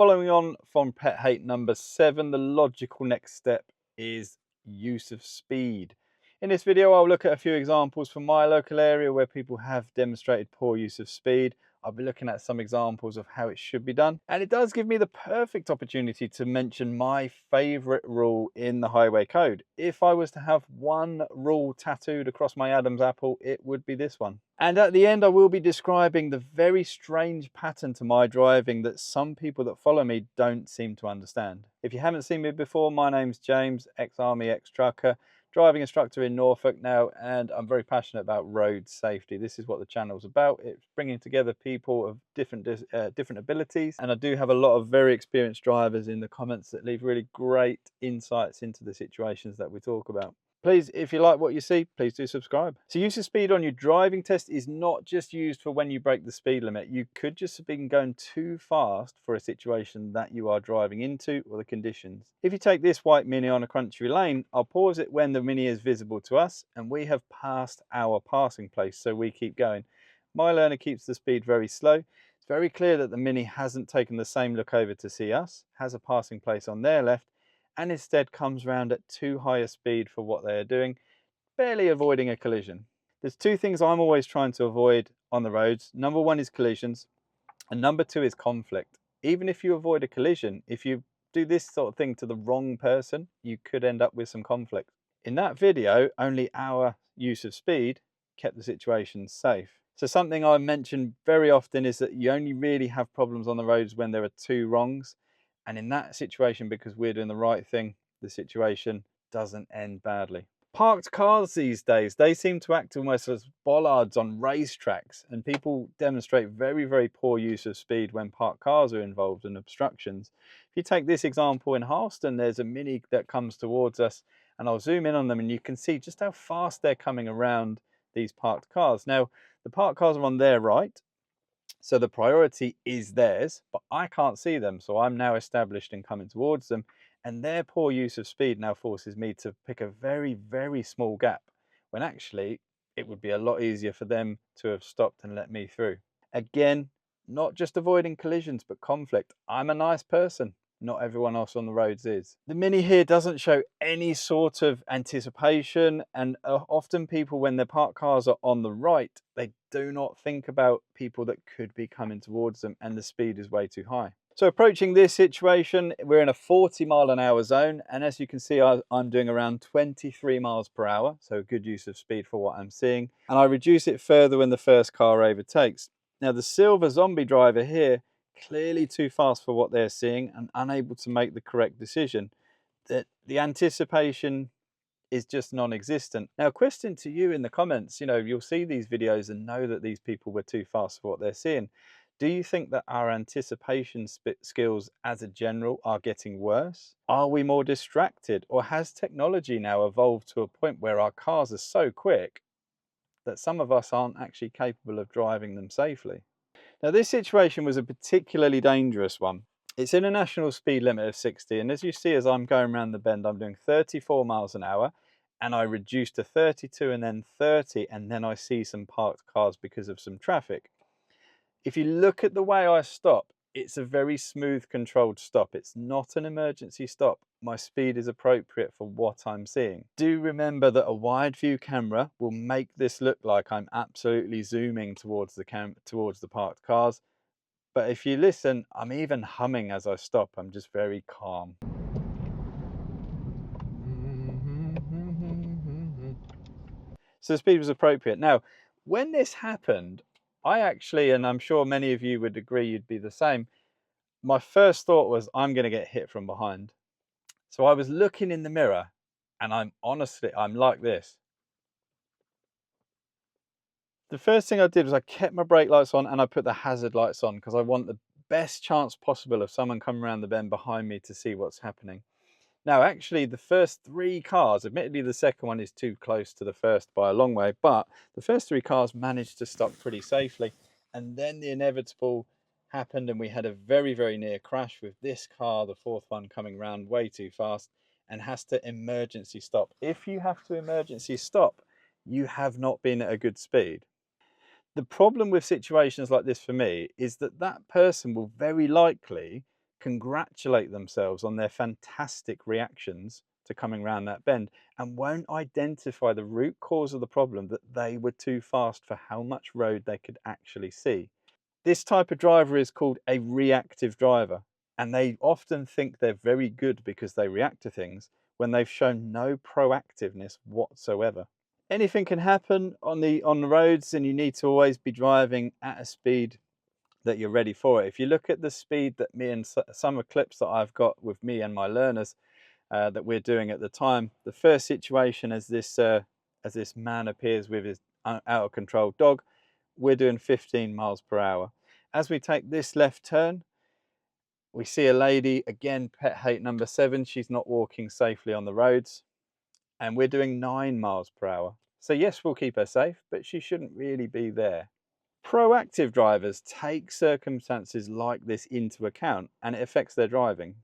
following on from pet hate number 7, the logical next step is use of speed. In this video, I'll look at a few examples from my local area where people have demonstrated poor use of speed. I'll be looking at some examples of how it should be done. And it does give me the perfect opportunity to mention my favorite rule in the highway code. If I was to have one rule tattooed across my Adam's apple, it would be this one. And at the end, I will be describing the very strange pattern to my driving that some people that follow me don't seem to understand. If you haven't seen me before, my name's James, ex-army, ex-trucker, driving instructor in Norfolk now, and I'm very passionate about road safety. This is what the channel's about. It's bringing together people of different abilities, and I do have a lot of very experienced drivers in the comments that leave really great insights into the situations that we talk about. Please, if you like what you see, please do subscribe. So use of speed on your driving test is not just used for when you break the speed limit. You could just have been going too fast for a situation that you are driving into or the conditions. If you take this white Mini on a country lane, I'll pause it when the Mini is visible to us and we have passed our passing place, so we keep going. My learner keeps the speed very slow. It's very clear that the Mini hasn't taken the same look over to see us, has a passing place on their left, and instead comes round at too high a speed for what they are doing, barely avoiding a collision. There's two things I'm always trying to avoid on the roads. Number one is collisions, and number two is conflict. Even if you avoid a collision, if you do this sort of thing to the wrong person, you could end up with some conflict. In that video, only our use of speed kept the situation safe. So something I mention very often is that you only really have problems on the roads when there are two wrongs. And in that situation, because we're doing the right thing, the situation doesn't end badly. Parked cars these days, they seem to act almost as bollards on racetracks, and people demonstrate very, very poor use of speed when parked cars are involved in obstructions. If you take this example in Halston, there's a Mini that comes towards us, and I'll zoom in on them and you can see just how fast they're coming around these parked cars. Now, the parked cars are on their right, so the priority is theirs, but I can't see them. So I'm now established and coming towards them, and their poor use of speed now forces me to pick a very, very small gap, when actually it would be a lot easier for them to have stopped and let me through. Again, not just avoiding collisions, but conflict. I'm a nice person. Not everyone else on the roads is. The Mini here doesn't show any sort of anticipation, and often people, when their parked cars are on the right, they do not think about people that could be coming towards them, and the speed is way too high. So approaching this situation, we're in a 40-mile-an-hour zone, and as you can see, I'm doing around 23 miles per hour, so good use of speed for what I'm seeing, and I reduce it further when the first car overtakes. Now the silver zombie driver here, clearly too fast for what they're seeing and unable to make the correct decision. That the anticipation is just non-existent. Now, a question to you in the comments, you'll see these videos and know that these people were too fast for what they're seeing. Do you think that our anticipation skills as a general are getting worse? Are we more distracted, or has technology now evolved to a point where our cars are so quick that some of us aren't actually capable of driving them safely? Now, this situation was a particularly dangerous one. It's in a national speed limit of 60, and as you see, as I'm going around the bend, I'm doing 34 miles an hour, and I reduce to 32 and then 30, and then I see some parked cars because of some traffic. If you look at the way I stop, it's a very smooth, controlled stop. It's not an emergency stop. My speed is appropriate for what I'm seeing. Do remember that a wide view camera will make this look like I'm absolutely zooming towards the parked cars. But if you listen, I'm even humming as I stop. I'm just very calm. So the speed was appropriate. Now, when this happened, I actually, and I'm sure many of you would agree, you'd be the same, my first thought was, I'm going to get hit from behind. So I was looking in the mirror, and I'm like this. The first thing I did was I kept my brake lights on and I put the hazard lights on, because I want the best chance possible of someone coming around the bend behind me to see what's happening. Now, actually, the first three cars, admittedly the second one is too close to the first by a long way, but the first three cars managed to stop pretty safely. And then the inevitable happened, and we had a very, very near crash with this car, the fourth one, coming round way too fast and has to emergency stop. If you have to emergency stop, you have not been at a good speed. The problem with situations like this for me is that that person will very likely congratulate themselves on their fantastic reactions to coming around that bend, and won't identify the root cause of the problem, that they were too fast for how much road they could actually see. This type of driver is called a reactive driver, and they often think they're very good because they react to things when they've shown no proactiveness whatsoever. Anything can happen on the roads, and you need to always be driving at a speed that you're ready for it. If you look at the speed that me and some of clips that I've got with me and my learners that we're doing at the time, the first situation as this man appears with his out of control dog, we're doing 15 miles per hour. As we take this left turn, we see a lady, again, pet hate number 7. She's not walking safely on the roads, and we're doing 9 miles per hour. So yes, we'll keep her safe, but she shouldn't really be there. Proactive drivers take circumstances like this into account, and it affects their driving.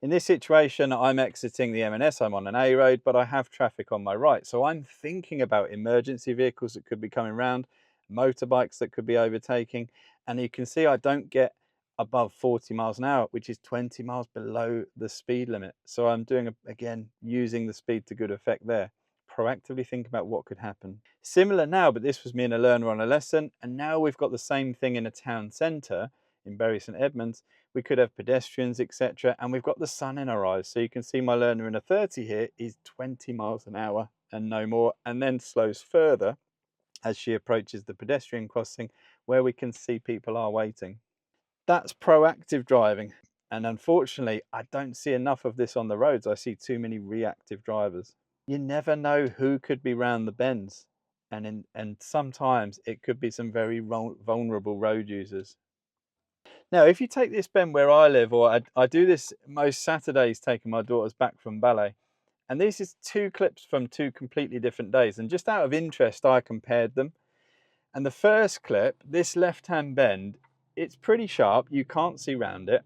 In this situation, I'm exiting the M&S, I'm on an A road, but I have traffic on my right. So I'm thinking about emergency vehicles that could be coming round, motorbikes that could be overtaking. And you can see I don't get above 40 miles an hour, which is 20 miles below the speed limit. So I'm doing, again, using the speed to good effect there. Proactively think about what could happen. Similar now, but this was me and a learner on a lesson. And now we've got the same thing in a town centre in Bury St Edmunds. We could have pedestrians, etc. And we've got the sun in our eyes. So you can see my learner in a 30 here is 20 miles an hour and no more, and then slows further as she approaches the pedestrian crossing where we can see people are waiting. That's proactive driving. And unfortunately, I don't see enough of this on the roads. I see too many reactive drivers. You never know who could be round the bends. And sometimes it could be some very vulnerable road users. Now, if you take this bend where I live, or I do this most Saturdays taking my daughters back from ballet, and these is 2 clips from 2 completely different days. And just out of interest, I compared them. And the first clip, this left-hand bend, it's pretty sharp. You can't see round it.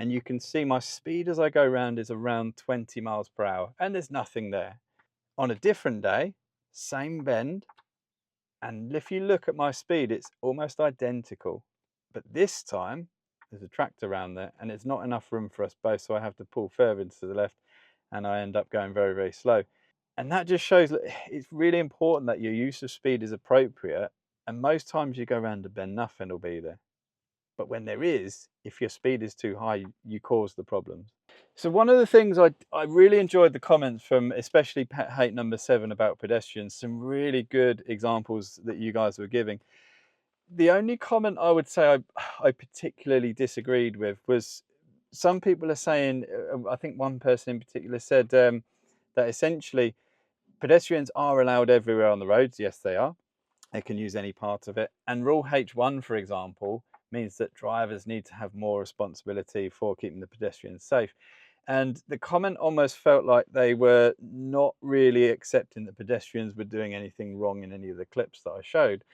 And you can see my speed as I go round is around 20 miles per hour. And there's nothing there. On a different day, same bend. And if you look at my speed, it's almost identical. But this time, there's a tractor around there, and it's not enough room for us both, so I have to pull further to the left, and I end up going very, very slow. And that just shows that it's really important that your use of speed is appropriate, and most times you go around a bend, nothing will be there. But when there is, if your speed is too high, you cause the problems. So one of the things I really enjoyed the comments from, especially pet hate number 7 about pedestrians, some really good examples that you guys were giving. The only comment I would say I particularly disagreed with was, some people are saying, I think one person in particular said that essentially pedestrians are allowed everywhere on the roads. Yes, they are. They can use any part of it. And rule H1, for example, means that drivers need to have more responsibility for keeping the pedestrians safe. And the comment almost felt like they were not really accepting that pedestrians were doing anything wrong in any of the clips that I showed.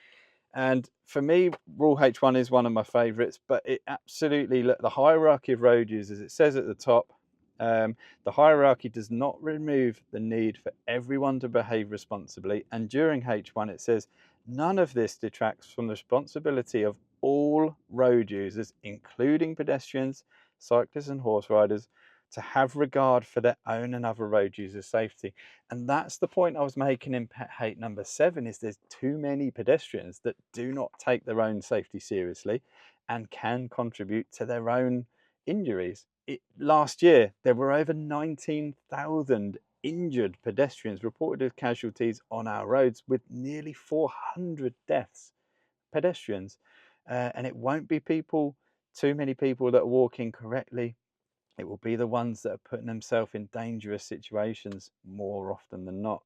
And for me, rule H1 is one of my favorites, but it absolutely, the hierarchy of road users, it says at the top, the hierarchy does not remove the need for everyone to behave responsibly. And during H1, it says, none of this detracts from the responsibility of all road users, including pedestrians, cyclists and horse riders, to have regard for their own and other road users' safety. And that's the point I was making in pet hate number 7, is there's too many pedestrians that do not take their own safety seriously and can contribute to their own injuries. Last year, there were over 19,000 injured pedestrians reported as casualties on our roads, with nearly 400 deaths, pedestrians. And it won't be too many people that are walking correctly. It will be the ones that are putting themselves in dangerous situations more often than not.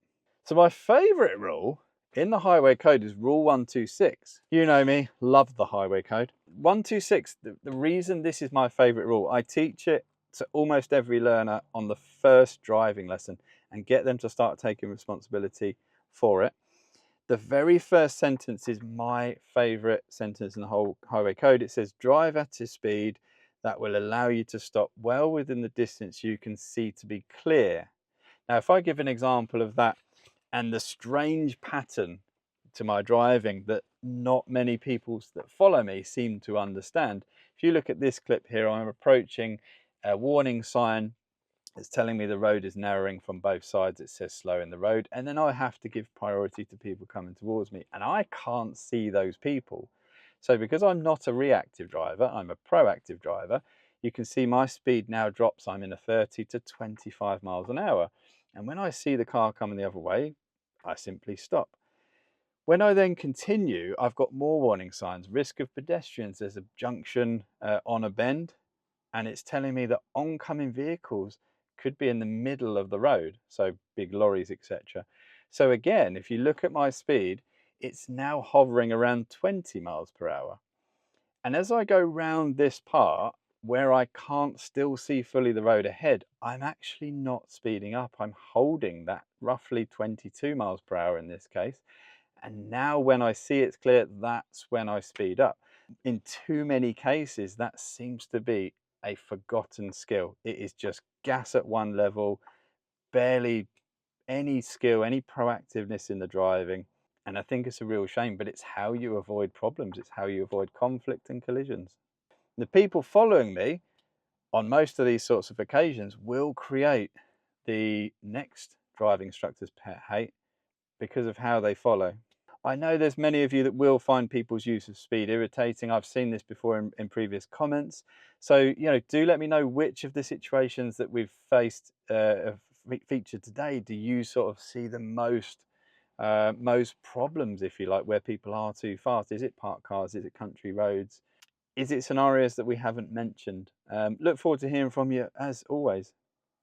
So my favourite rule in the highway code is rule 126. You know me, love the highway code. 126, the reason this is my favourite rule, I teach it to almost every learner on the first driving lesson and get them to start taking responsibility for it. The very first sentence is my favourite sentence in the whole highway code. It says, drive at a speed that will allow you to stop well within the distance you can see to be clear. Now, if I give an example of that and the strange pattern to my driving that not many people that follow me seem to understand. If you look at this clip here, I'm approaching a warning sign. It's telling me the road is narrowing from both sides. It says slow in the road. And then I have to give priority to people coming towards me. And I can't see those people. So because I'm not a reactive driver, I'm a proactive driver, you can see my speed now drops. I'm in a 30 to 25 miles an hour. And when I see the car coming the other way, I simply stop. When I then continue, I've got more warning signs. Risk of pedestrians. There's a junction on a bend, and it's telling me that oncoming vehicles could be in the middle of the road, so big lorries, etc. So again, if you look at my speed, it's now hovering around 20 miles per hour. And as I go round this part where I can't still see fully the road ahead, I'm actually not speeding up. I'm holding that roughly 22 miles per hour in this case. And now when I see it's clear, that's when I speed up. In too many cases, that seems to be a forgotten skill. It is just gas at one level, barely any skill, any proactiveness in the driving. And I think it's a real shame, but it's how you avoid problems. It's how you avoid conflict and collisions. The people following me on most of these sorts of occasions will create the next driving instructor's pet hate because of how they follow. I know there's many of you that will find people's use of speed irritating. I've seen this before in previous comments. So, do let me know which of the situations that we've faced, featured today, do you sort of see the most problems, if you like, where people are too fast? Is it parked cars? Is it country roads? Is it scenarios that we haven't mentioned? Look forward to hearing from you as always.